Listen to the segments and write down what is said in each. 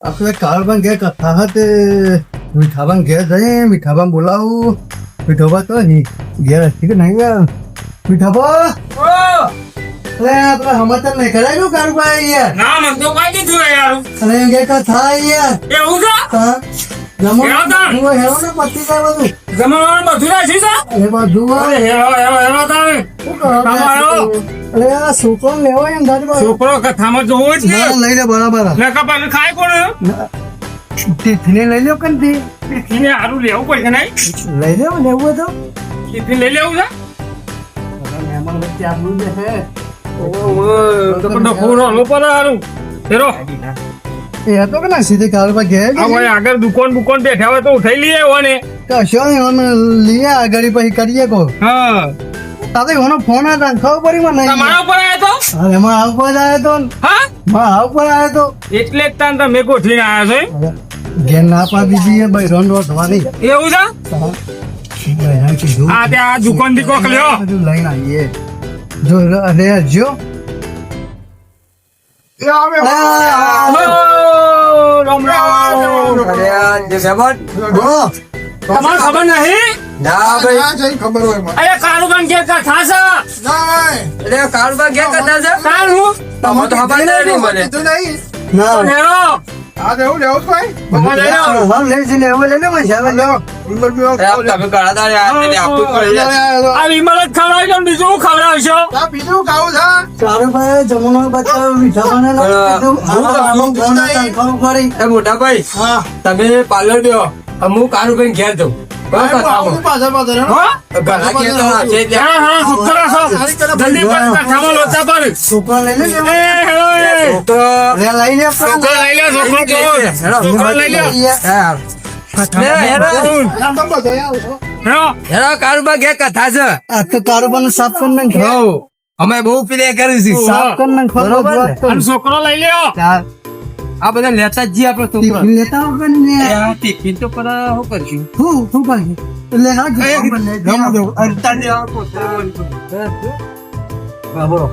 આપણે કાળબાન ઘેર કથા હતી મીઠાબાન ઘેર જઈએ મીઠાબાન બોલાવું મીઠાબા તો નહીં ઘેર હતી કે નહીં યાર મીઠાબા અરે આપણે સમાચાર નહીં કરાયું કાળબાઈ યાર ના મને તો કઈ દીધું યાર અરે એમ ઘેર કથા યાર એવું છે હા જમો હેરો તાણ. હેરો ને પતી જાય બધું જમવાનું બધું રાખી છે એ બધું અરે હેરો તારે તમારો અરે આ છોકરો લેવો એમ દાદી બાજુ છોકરો કથામાં જોવો જ ને લઈ લે બરાબર ને કપાને ખાય કોણ ટિફિને લઈ લ્યો કંથી ટિફિને હારું લેવું પડશે નહીં લઈ લેવું લેવું તો ટિફિન લઈ લેવું છે મહેમાન વચ્ચે આપણું જે છે તો પણ પૂરો નો પર હારું હેરો એ હતો કે ના સીધે કાળબા ઘેર આ ભાઈ આગળ દુકાન બેઠા હોય તો ઉઠાઈ લઈએ હોને કશો નહીં અમે લઈએ આગળ પછી કરીએ કો હા તાતે ઘણો ફોન હતા ખબર પડી મને તમારા ઉપર આવ્યો તો અરે એમાં આવ પર આવ્યો તો હા આવ પર આવ્યો તો એટલે જ તાન તમે ગોઠવીને આવ્યા અરે, ઘેર ના પાડી દીધી ભાઈ રોન રોટ વાળી છે એવું છે આ ત્યાં દુકાન થી કોક લ્યો બધું લઈને આવીએ જો અરે જો રામ રામ તમારે ખબર નહીં અરે કાળુબાન ઘેર કથા છે તાર હું ના નેરો હા લે છે ને હવે લે ને મજા આવે લો આ વિમલ જ ખવડાવી દો બીજું હું ખવડાવશો ચારે ભાઈ જમવાનો બચ્ચા મીઠા બનાવેલો મોટા ભાઈ હા તમે પાર્લર દો અમુક કારુભાઈ ઘેર જવું હા હા સુખરા છો જલ્દી પણ કથામાં લોચા પાડ છોકરા લઈ લે એ હેરો એ રે લઈ લે છોકરો લઈ લે છોકરો લઈ લે હેરો કારુભાઈ ઘેર કથા છે આ તો કારોબાર સાફ કરી નાખ હઉ અમે બહુ પીને કર્યું છે સાફ કરી નાખ બરોબર અને છોકરો લઈ લ્યો આ બધા લેતા જ જઈએ આપણે છોકરા ટિફિન લેતા આવો કે ને ટિફિન તો પર શું કરશું હું પાછી એટલે હા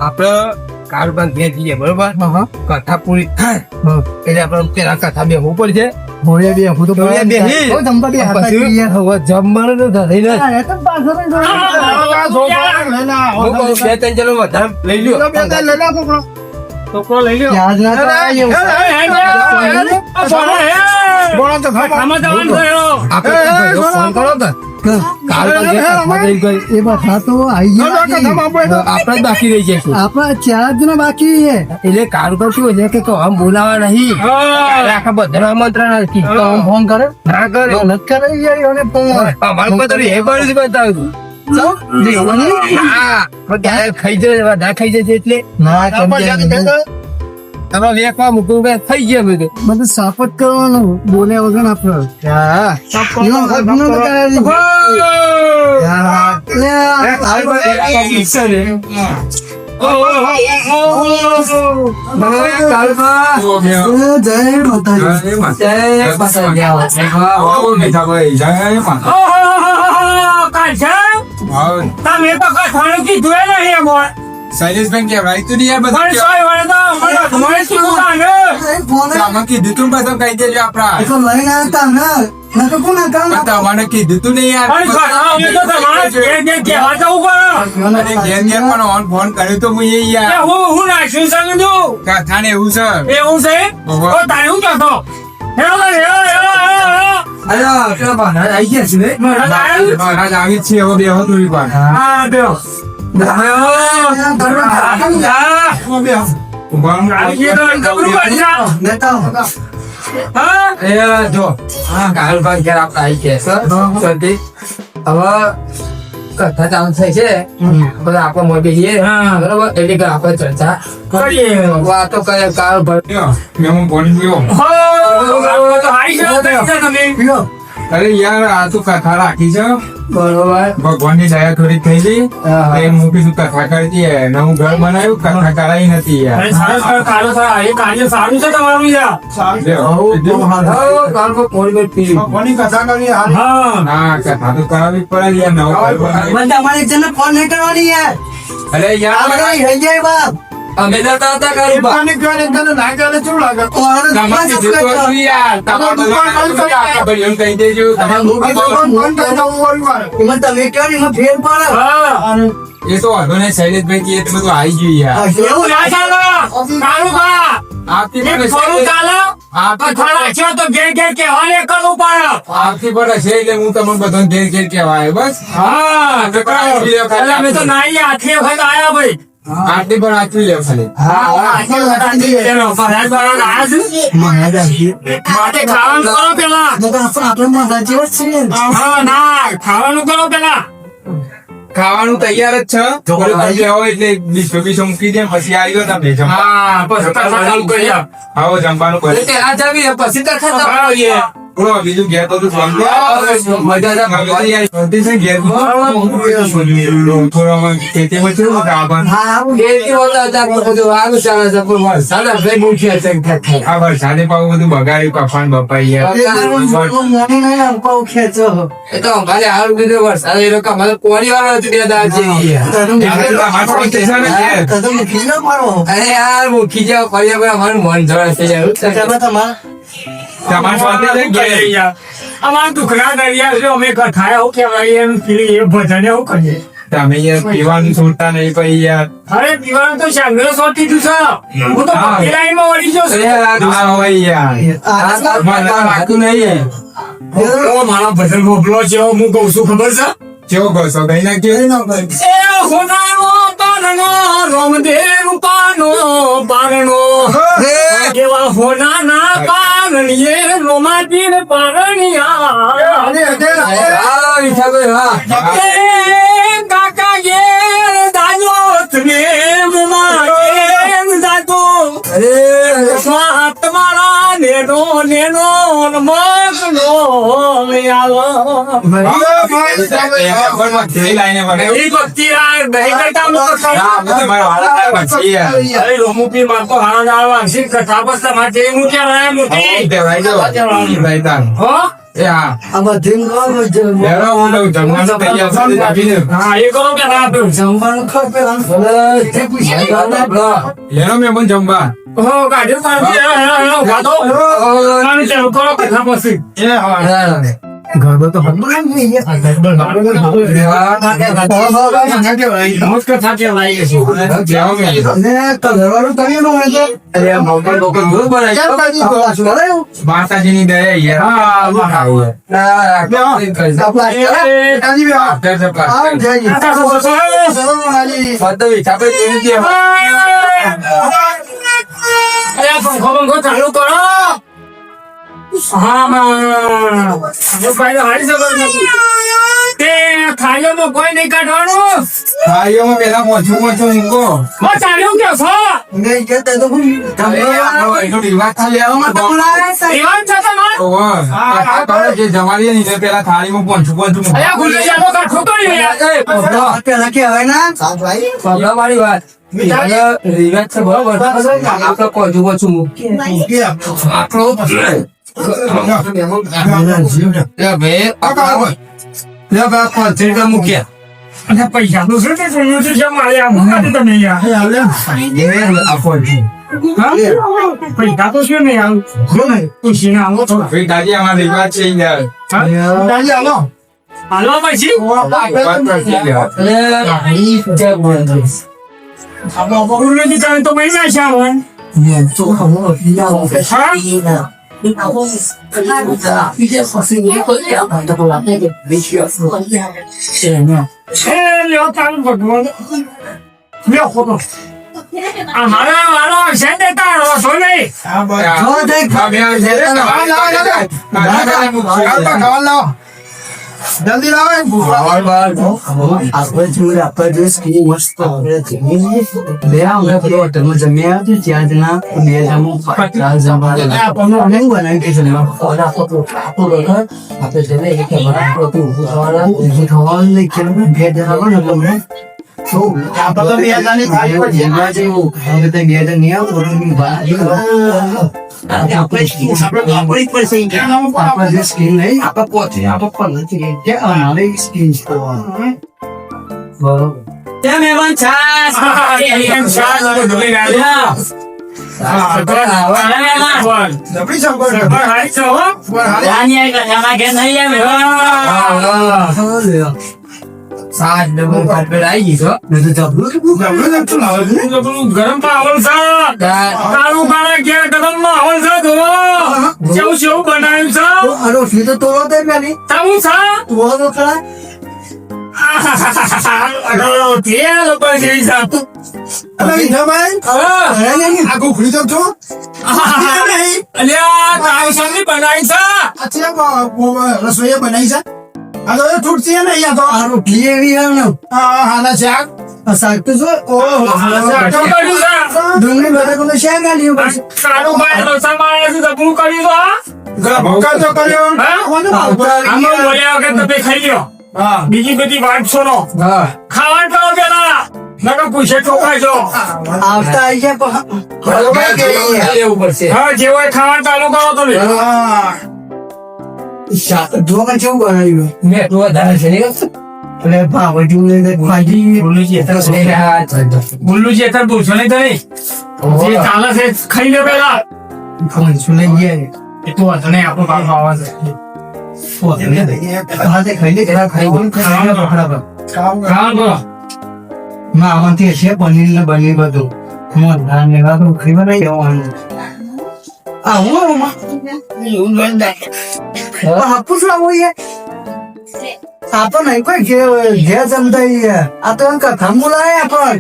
આપડે કારુભાઈ ઘેર જઈએ બરોબર હા કથા પૂરી થાય હા એટલે આપણે પેલા કથા બે ઉપર છે મોડિયા બે હું તો મોડિયા બે હી. ઓ ધંપાટી હાથા પછી યાર હવે જમવાનું તો થશે ને આ તો પાછળ જ હું કહું બે ત્રણ ચલો વધારે લઈ લ્યો છોકરો લઈ લ્યો યાદ ના થાય આમાં જવાનું થયો આપણે ફોન કરો તો કારુભાઈ ઘેર કથા થઈ ગઈ. એ બધા તો આઈ ગયા આપણે જ બાકી રહી જઈશું આપણા 4 જણા બાકી છે એટલે કારુભાઈ શું છે કે આમ બોલાવા નહીં આખા બધાને આમંત્રણ આપી. તો આમ ફોન કરે ના કરે ન કરે યાર એને ફોન અમારે પર એ બાજુ જ બતાવ્યું હા પણ ત્યારે ખાઈ જશે વધારે ખાઈ જશે એટલે ના કેમ કે તમે વેકવા મૂકવું કે થઈ ગયા બધું બધું સાફ જ કરવાનું બોલે વગર આપણે હા એનો હક ન કરાવી. તમે તો કથાનું કીધું એ નહીં એમાં શૈલેષભાઈ કેવડાય તું નહીં યાર પણ બધું સોય વળે તો મને શીખવું કાંગે આમાં કીધું તું બધું કહી દેજો આપડા એ તો લઈને આવતા ને ના તો કોના કામ પણ તમારે કીધું તું નહીં યાર પણ કથાઓને તો તમારે ઘેર ઘેર કહેવા જવું પડે અને ઘેર ઘેર પણ ઓન ફોન કર્યો તો હું એ કે યાર હું નાખ્યું સંગ છું કથાને એવું છે એવું છે ઓહો. તો તારે શું કહેતો હેરો હેરો હેરો આવી ગયા છે ને મહારાજ આવી જ છે હવે બે હતું ઈ પણ હા બેઓ જો હા કારુભાઈ ઘેર આપણે આવી ગયા છે શાંતિ. હવે કથા ચાલુ થઈ છે બધા આપણે મોય બેસીએ બરોબર એટલે કે આપણે ચર્ચા કરીએ વાતો કરે કારુભાઈ મેં હું ફોન ગયો અરે યાર આ તો કથા રાખી છે બરોબર ભગવાનની દયા થોડી થઈ ગઈ હા. એ મૂકી શું કથા કરતી નવું ઘર બનાવ્યું કથા કરાઈ નથી યાર સારું છે તમારું યાર કારુભાઈ પોણી પી કથા કરી હા ના કથા તો કરાવી જ પડે યાર નવું ઘર બનાવ્યું બધા અમારે એક જણને ફોન નહીં કરવાની યાર અરે યાર આ બધા થઈ જાય બાપ અમે જતા હતા કારુબા. તમારે જે તો હતું યાર, તમારે બધું આખા ભાઈઓને કહી દેજો. એમાં તમે કેમ એમાં ફેર પડે એ તો વાંધો નહીં, શૈલેષભાઈ કહે તો બધું આવી ગયું યાર. એવું ના ચાલો કાળુભા. આપતી એક પણ થોડું હશે. ચાલો અથાણા છે તો ઘેર ઘેર કહેવાને કરવું પડે. આપતી પણ હશે એટલે હું તમને બધાને ઘેર ઘેર કહેવા આવ્યો બસ. હા એટલે અમે તો નાઈ આખી વખત આયા ભાઈ. આરતી પણ આચવી લેવ ખાલી. આખી વખત આખી વખત ફરિયાદ વાળા આયા છે. માટે ખાવાનું કરો પેલા. હા ના ખાવાનું કરો પેલા. ખાવાનું તૈયાર જ છે. થોડું થઈ ગયું હોય એટલે બીસો મૂકી દે પછી આવી ગયો તમે જમવા. હા પછી ચાલુ કરી આપ. આવો જમવાનું બને. આ જમીએ પછી તો ખાતા બોલો બીજું ઘેર તો તું સમજો. મજા છે ઘેર. થોડો ખેતીમાં કેવું કામ આ વરસાદે પાવું બધું બગાડી કફાન બપાઈ યાર. તમારે સ્વાદે છે ઘેર. અમારા દુખરા દરિયા છે અમે કથાયા હું કહેવાય એમ પેલી એ ભજન એવું કરીએ. તમે યાર પીવાનું છોડતા નહીં પછી યાર. અરે પીવાનું તો શાંગરો સોટી દીધું છે. હું તો પેલાઈમાં વળી ગયો છું. આ હોય યાર. મને લાગતું નહીં. ઓ મારા ભજન મોકલો છે હું કઉ છું ખબર છે કેવો ગોસો કઈ નાખ્યો. એ હોનારો પારણો રોમદેવ પાનો પારણો એવા હોનાના પારણીએ રોમાજી ને પારણિયા એ કાકા યે દાજો તને મુમારે દાજો સ્વાત મારા નેનો નેનો મગનો આવો એ ભક્તિ યાર નહીં કરતા અરે રોમુપી મારતો હારા જાળવા અંશી કથા બસ તમારે હું ક્યાં રહ્યા મોટી હો હા એ કરો કે ના આપ્યું જમવા હો ગાડી ગાતો કરો કથા પછી ઘર તો હતું નમસ્કાર થાકે લાગી છે માતાજીની દયા યાર. પંખો પંખો ચાલુ કરો હા હારી શકો તે ખાઈઓમાં કોઈ નહીં કાઢવાનું ભાઈઓમાં પેલા મોછું મૂકો. ચાલ્યું કે છો એવાન છે તમારે જે જમાડીએ ને એને પેલા થાળીમાં પોંચું મૂકો. અલ્યા ગુલ્લી જાતો કાઢો તો પેલા કહેવાય ના વાળી વાત રિવાજ છે બરોબર. આપડે પોંચું મૂકીએ મૂક્યા. અને પૈસા તો શું છે મારે આમ તમે પૈસા તો શું નહીં આવું ખુશી ને આવો થોડા દાદી અમારે રિવાજ છે યાર. હાલો પછી ગુરુજી તમે તો મહિના છે આવન મારા વાળો છે દેતા છો નહીં જલ્દી લાવે આપણે જોડે આપણે જે સ્કીમ મસ્ત બે અમે પેલો હોટલમાં જમ્યા હતા ત્યાં જણા બે જમું બનાવી કે છે આપણે જઈને એક ઊભું થવાનું નહીં કે બે જણા ને તમને એ મહેમાન છાસ એમ શાક ધોઈ નાખ્યો. અરે મહેમાન જબરી સગવડ. સગવડ હારી છે હો. રાની આઈ કથામાં ઘેર નહીં એમ સાત ડબલ કાર્પેટ આવી ગઈ છો. જબરું જબરું લાવે છે. પેલું ગરમ પાવલ છે. કાળું કાળા ઘેર ગરમ માહોલ છે ધોવો. કેવું કેવું બનાવ્યું છે. આ રોટલી તો તોડો દે પેલી કેવું છે. તોડો તો ખરા તેલ ઉપર જેવી છે. અરે વિઠાભાઈ, આ ગોખડી તો છો? અલ્યા તાવ સામે બનાવી છે. આ છે રસોઈએ બનાવી છે? આ તો એ છૂટ છે ને અહીંયા તો. આ રોટલી એવી હે ને હાના શાક. આ શાક તો જો ઓહો કેવું કર્યું છે. ડુંગળી બટાકાનું શાક આલ્યું પછી કાળું ભાઈ રસા મારે છે તો પૂરું કર્યું તો. ભૂકા તો કર્યો. હા? આમાં બોલ્યા વગર તમે ખાઈ લ્યો. હા. બીજી બધી વાત છોડો. ખાવાનું કરો પેલા નકર પૂછે ચોખાઈ જો. આવતા આઈ ગયા એવું પડશે. હા જેવો એ ખાવાનું ચાલુ કરો તમે. હા. શાક જોવા કેવું બનાવ્યું મેં તો વધારે છે નહીં. એટલે ભાવજું ને ભાજી ગુલ્લુજી અત્યારે પૂછો નહીં તમે. જે ચાલે છે ખાઈ લે પેલા. ફોનસું લઈ ગયા એ તો વાંધો નહીં આપણો ભાવ ખાવા છે. હાથે ખાઈ લે જરા ખાઈ ગયું ખાવાનું પકડા ખાવાનું કરો. માં આમાંથી છે પનીર ને બનીર બધું મોં ધાન ને વાતો ખરીવા નહીં જવાનું આ હું હાપુસ લાવો યાર આ તો નહીં કોઈ ઘેર જમતા યાર આ તો કથા બોલાય પણ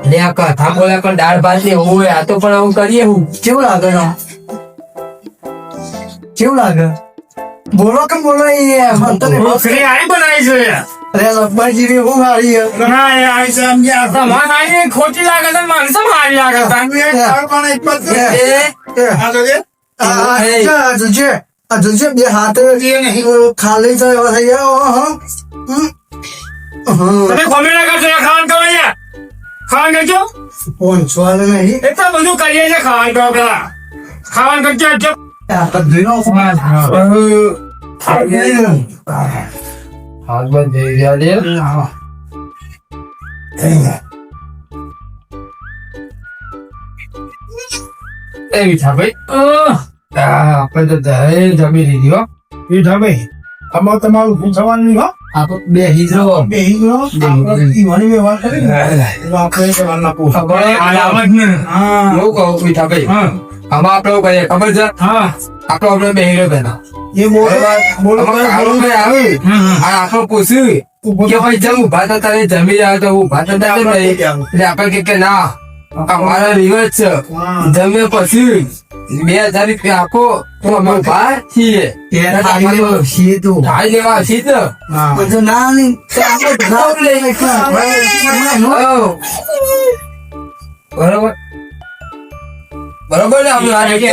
લે આ કથા બોલ્યા પણ દાળ ભાત ને હોય આ તો પણ આવું કરીએ હું. કેવું લાગે ને કેવું લાગે બોલો કેમ બોલો યાર મને તો નહીં રોટલી આઈ બનાવી છે. અરે લબ્બા જેવી હું મારી ના એ આઈ છે એમ કે તમારે આઈ ખોટી લાગે છે મને શું મારી લાગે છે. પણ એક બાદ છે. આ તો કે બે હાથ ખાલી જાય થઈ ગયા તમે ખોમી ના કરશો એ ખાવાનું કરો અહીંયા. ખાવાનું કરજો. ફોન સ્વાલ નહીં એટલું બધું કરીએ છે ખાવાનું કરો પેલા. ખાવાનું કરજો આપજો. હાથ બંધ થઈ ગયા છે. એ વિઠાભાઈ આપણે તો દહેજ જમી લીધી હો. વિઠાભાઈ, આમાં તમારું પૂછવાનું નહીં હો. આપણે બે હિજો બેહી ગયો. આપણે ઈવાની વ્યવહાર કરી ને. એટલે આપણે સવારના પૂછ. ખબર આવત ને. હા. એવું કહું વિઠાભાઈ. હા આમાં આપણે શું કરીએ ખબર છે. હા આપણે બે હિરો પેલા એ બોલો બોલો આપણો પૂછ્યું કે ભાઈ જમ ઉભા તો તારે જમી રહ્યા તો ઉભા તો તારે નહીં. એટલે આપણે કે ના અમારા રિવાજ છે જમે પછી 2000 રૂપિયા આપો તો અમે ઉભા છીએ. થાળી લેવા છીએ તો બરોબર બરોબર ને આપણે આ કે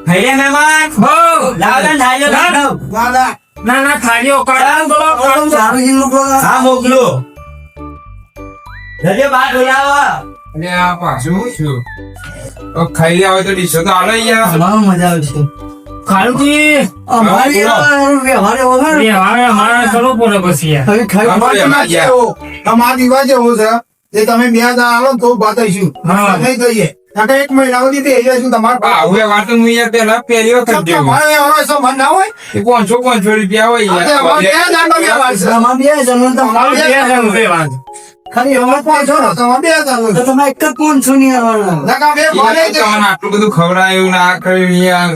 ભાઈ મહેમાન હો લાવ ને થાળીઓ લાવ. ના ના થાળીઓ કાઢો બોલો હા મોકલો જજે બાર બોલાવો. અને આ પાછું શું ખાઈ રહ્યા હોય તો ડીશો તો આલો યાર. મજા આવશે કાળુજી અમારે કરવું પડે પછી યાર. તમારા રિવાજ એવો છે કે તમે 2000 આલો તો બતાવીશું. હા. નહીં કહીએ નકર એક મહિના સુધી બેસી રહીશું તમારા હવે વાત હું યાર પેલા પહેલી વખત જેવું તમારે એવો સો મન ના હોય. 500 રૂપિયા હોય અમારે યાર 2000 નો વ્યવહાર છે. આમાં બે જણ અમારે બે જણ બે વાત. ખાલી તમારે 500 નો, તમારે 2000 નો. તો તમે એક જ ફોન સુની આવવાના નકા બે ફોને જ. તમને આટલું બધું ખવડાયું ના કર્યું યાર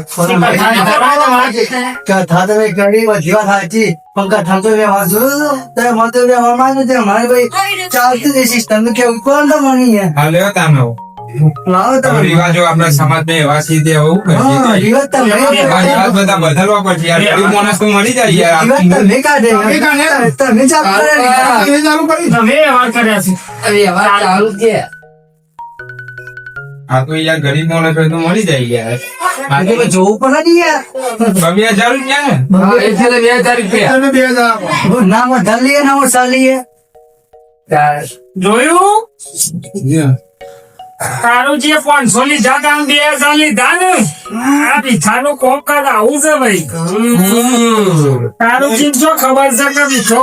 કથા તમે કરી બધી વાત સાચી પણ કથા તો વ્યવહાર જોયો તો મત વ્યવહારમાં જ મારે ભાઈ ચાલતું જ સિસ્ટમ કેવું કોણ તો મળી યાર હાલે તાનો લાવો તમે રિવાજો આપણા સમાજમાં એવા છે તે આવું હા રીવત તમે રિવાજ બધા બદલવા પડશે યાર ગરીબ માણસ તો મળી જાય યાર રીવત તમે કાઢે તમે ચાલુ તમે ચાલુ કરી. તમે વાત કર્યા છે. ચાલુ કે આ તો યાર ગરીબ માણસ હોય તો મળી જાય યાર આજે જોવું પડે ને યાર 2000 રૂપિયા ને હા, એ છે ને 2000 રૂપિયા. તમે 2000 આપો. ના વધારે લઈએ ના ઓછા લઈએ જોયું તારું જે 500 લીધા તા 2000 લીધા ને આ પીઠાનું કોક કાલ આવું છે ભાઈ તારું ચીજ જો ખબર છે કે પીઠો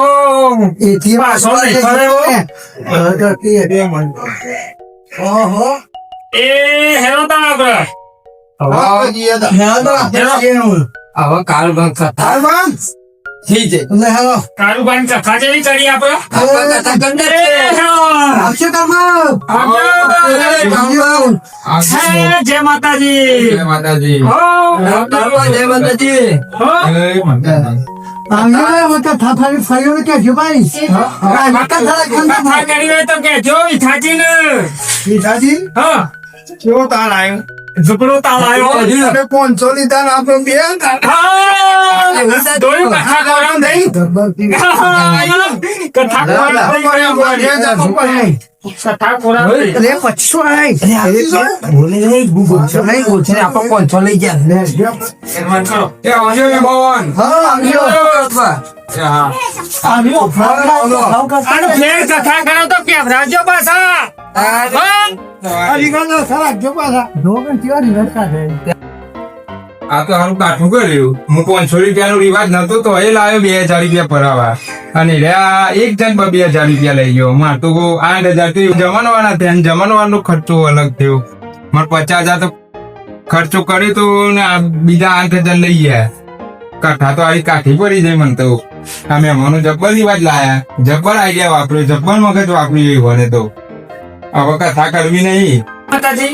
એથી પાછો નહીં ફરેવો. ઓહો એ હેરો તા આપણે હવે કાલ બંધ કથા થઈ જાય લે હાલો તારું બાન કથા જેવી કરી આપણે આપણે કથા કરી દે. આવશે કાકા હે, જય માતાજી જય માતાજી હો જય માતાજી. હો આંગણે મોટા થાથાની ફળીઓ કે જો ભાઈ માતા થાળા કથા ખાંડા કરી હોય તો કે જો વિઠાજી ને મીઠાજી હા કેવો તાણ આવ્યો ઝુકડો તાવ આવ્યો તમે 500 લીધા ને આપણે બે હા દોયું કથા કોરામ થઈ કથા કોરામ થઈ કથા કોરામ થઈ અરે 25 આય આપણે 500 લઈ ગયા. એ આવજો ને ભવન હા આવ્યો હા આવ્યો અને ફેર કથા કરો તો કેમ રાજ્ય પાછા હા? અરીગાનો સારા જો પાછા જોગન તિવારી લડકા છે આ તો હારું કાઠું કર્યું હું 500 રૂપિયાનો રિવાજ નતો તો એ લાવ્યો 2000 રૂપિયા ભરાવા અને રહ્યા એક જણ 2000 રૂપિયા લઈ ગયો માર તો 8000 થી જમણવાના થયા અને જમણવાનો ખર્ચો અલગ થયો મારે 50000 તો ખર્ચો કર્યો તો ને આ બીજા 8000 લઈ ગયા કાઠા તો આવી કાઠી પડી જાય મને તો આ મહેમાનો જબ્બર રિવાજ લાયા જબ્બર આઈડિયા વાપર્યો જબ્બર મગજ વાપર્યું મને તો હવે કથા કરવી નહીં માતાજી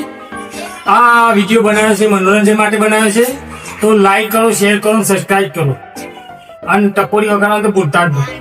આ વિડીયો બનાવ્યો છે મનોરંજન માટે બનાવ્યો છે તો લાઈક કરો શેર કરો સબસ્ક્રાઇબ કરો અને ટપોરી વગાડવાનું તો ભૂલતા જ નહીં.